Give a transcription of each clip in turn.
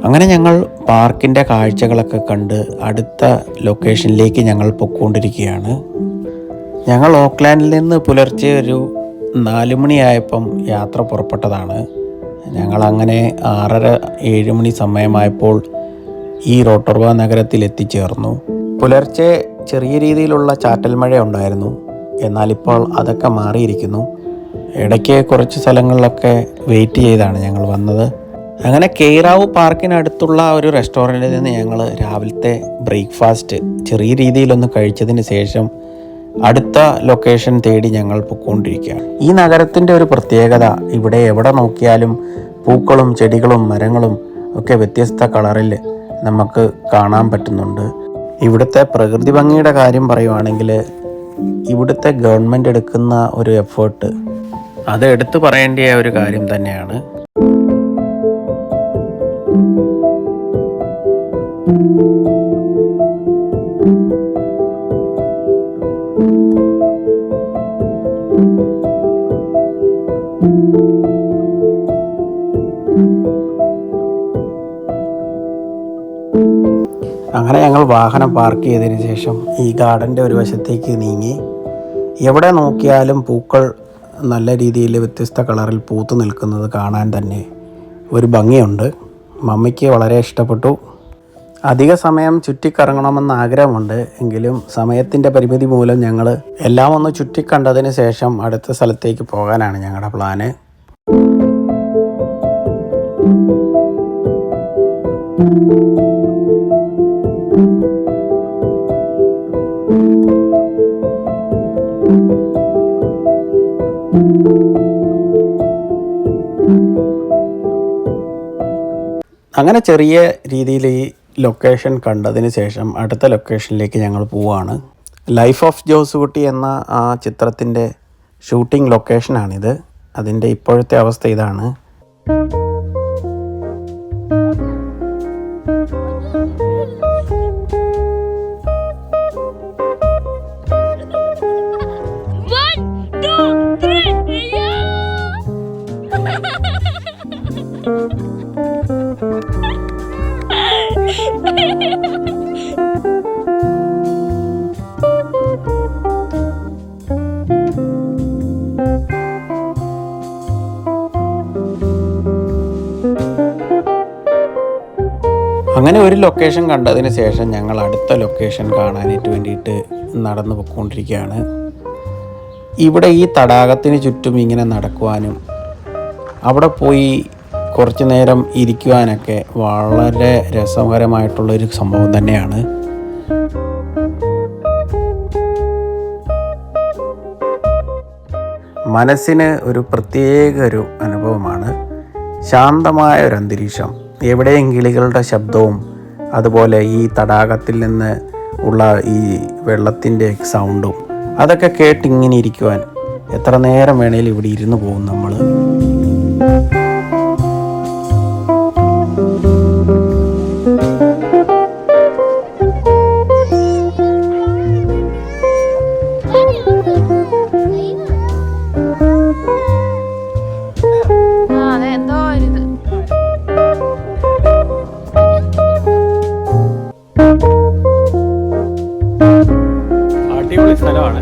അങ്ങനെ ഞങ്ങൾ പാർക്കിൻ്റെ കാഴ്ചകളൊക്കെ കണ്ട് അടുത്ത ലൊക്കേഷനിലേക്ക് ഞങ്ങൾ പൊയ്ക്കൊണ്ടിരിക്കുകയാണ്. ഞങ്ങൾ ഓക്ലാൻഡിൽ നിന്ന് പുലർച്ചെ ഒരു 4 മണിയായപ്പം യാത്ര പുറപ്പെട്ടതാണ്. ഞങ്ങളങ്ങനെ 6:30-7 മണി സമയമായപ്പോൾ ഈ റോട്ടറുവ നഗരത്തിൽ എത്തിച്ചേർന്നു. പുലർച്ചെ ചെറിയ രീതിയിലുള്ള ചാറ്റൽ മഴ ഉണ്ടായിരുന്നു. എന്നാലിപ്പോൾ അതൊക്കെ മാറിയിരിക്കുന്നു. ഇടയ്ക്ക് കുറച്ച് സ്ഥലങ്ങളിലൊക്കെ വെയിറ്റ് ചെയ്താണ് ഞങ്ങൾ വന്നത്. അങ്ങനെ കെയ്റാവു പാർക്കിനടുത്തുള്ള ഒരു റെസ്റ്റോറൻറ്റിൽ നിന്ന് ഞങ്ങൾ രാവിലത്തെ ബ്രേക്ക്ഫാസ്റ്റ് ചെറിയ രീതിയിലൊന്ന് കഴിച്ചതിന് ശേഷം അടുത്ത ലൊക്കേഷൻ തേടി ഞങ്ങൾ പൊയ്ക്കൊണ്ടിരിക്കുകയാണ്. ഈ നഗരത്തിൻ്റെ ഒരു പ്രത്യേകത, ഇവിടെ എവിടെ നോക്കിയാലും പൂക്കളും ചെടികളും മരങ്ങളും ഒക്കെ വ്യത്യസ്ത കളറിൽ നമുക്ക് കാണാൻ പറ്റുന്നുണ്ട്. ഇവിടുത്തെ പ്രകൃതി ഭംഗിയുടെ കാര്യം പറയുവാണെങ്കിൽ ഇവിടുത്തെ ഗവൺമെൻറ് എടുക്കുന്ന ഒരു എഫേർട്ട് അത് എടുത്തു പറയേണ്ട ഒരു കാര്യം തന്നെയാണ്. അങ്ങനെ ഞങ്ങൾ വാഹനം പാർക്ക് ചെയ്തതിന് ശേഷം ഈ ഗാർഡൻ്റെ ഒരു വശത്തേക്ക് നീങ്ങി. എവിടെ നോക്കിയാലും പൂക്കൾ നല്ല രീതിയിൽ വ്യത്യസ്ത കളറിൽ പൂത്തു നിൽക്കുന്നത് കാണാൻ തന്നെ ഒരു ഭംഗിയുണ്ട്. മമ്മിക്ക് വളരെ ഇഷ്ടപ്പെട്ടു. അധിക സമയം ചുറ്റിക്കറങ്ങണമെന്ന് ആഗ്രഹമുണ്ട്. എങ്കിലും സമയത്തിൻ്റെ പരിമിതി മൂലം ഞങ്ങൾ എല്ലാം ഒന്ന് ചുറ്റിക്കണ്ടതിന് ശേഷം അടുത്ത സ്ഥലത്തേക്ക് പോകാനാണ് ഞങ്ങളുടെ പ്ലാന്. അങ്ങനെ ചെറിയ രീതിയിൽ ഈ ലൊക്കേഷൻ കണ്ടതിന് ശേഷം അടുത്ത ലൊക്കേഷനിലേക്ക് ഞങ്ങൾ പോവുകയാണ്. ലൈഫ് ഓഫ് ജോസുകുട്ടി എന്ന ആ ചിത്രത്തിൻ്റെ ഷൂട്ടിംഗ് ലൊക്കേഷനാണിത്. അതിൻ്റെ ഇപ്പോഴത്തെ അവസ്ഥ ഇതാണ്. അങ്ങനെ ഒരു ലൊക്കേഷൻ കണ്ടതിന് ശേഷം ഞങ്ങൾ അടുത്ത ലൊക്കേഷൻ കാണാനായിട്ട് വേണ്ടിയിട്ട് നടന്നു പോയിക്കൊണ്ടിരിക്കുകയാണ്. ഇവിടെ ഈ തടാകത്തിന് ചുറ്റും ഇങ്ങനെ നടക്കുവാനും അവിടെ പോയി കുറച്ച് നേരം ഇരിക്കുവാനൊക്കെ വളരെ രസകരമായിട്ടുള്ളൊരു സംഭവം തന്നെയാണ്. മനസ്സിന് ഒരു പ്രത്യേക ഒരു അനുഭവമാണ്. ശാന്തമായ ഒരു അന്തരീക്ഷം, എവിടെയും കിളികളുടെ ശബ്ദവും അതുപോലെ ഈ തടാകത്തിൽ നിന്ന് ഉള്ള ഈ വെള്ളത്തിൻ്റെ സൗണ്ടും അതൊക്കെ കേട്ടിങ്ങനെ ഇരിക്കുവാൻ എത്ര നേരം വേണേലും ഇവിടെ ഇരുന്ന് പോകും നമ്മൾ. അടിപൊളി സ്ഥലമാണ്.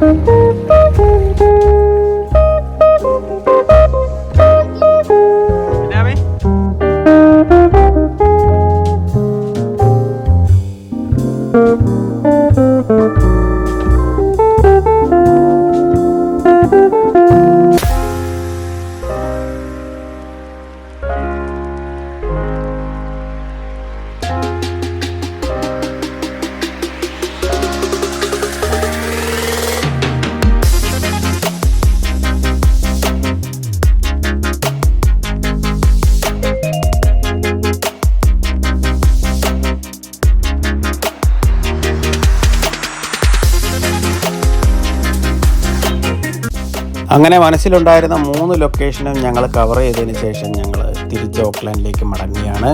അങ്ങനെ മനസ്സിലുണ്ടായിരുന്ന 3 ലൊക്കേഷനും ഞങ്ങൾ കവർ ചെയ്തതിന് ശേഷം ഞങ്ങൾ തിരിച്ച് ഓക്ലാൻഡിലേക്ക് മടങ്ങുകയാണ്.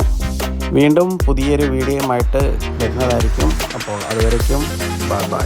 വീണ്ടും പുതിയൊരു വീഡിയോയുമായിട്ട് വരുന്നതായിരിക്കും. അപ്പോൾ അതുവരയ്ക്കും ബൈ ബൈ.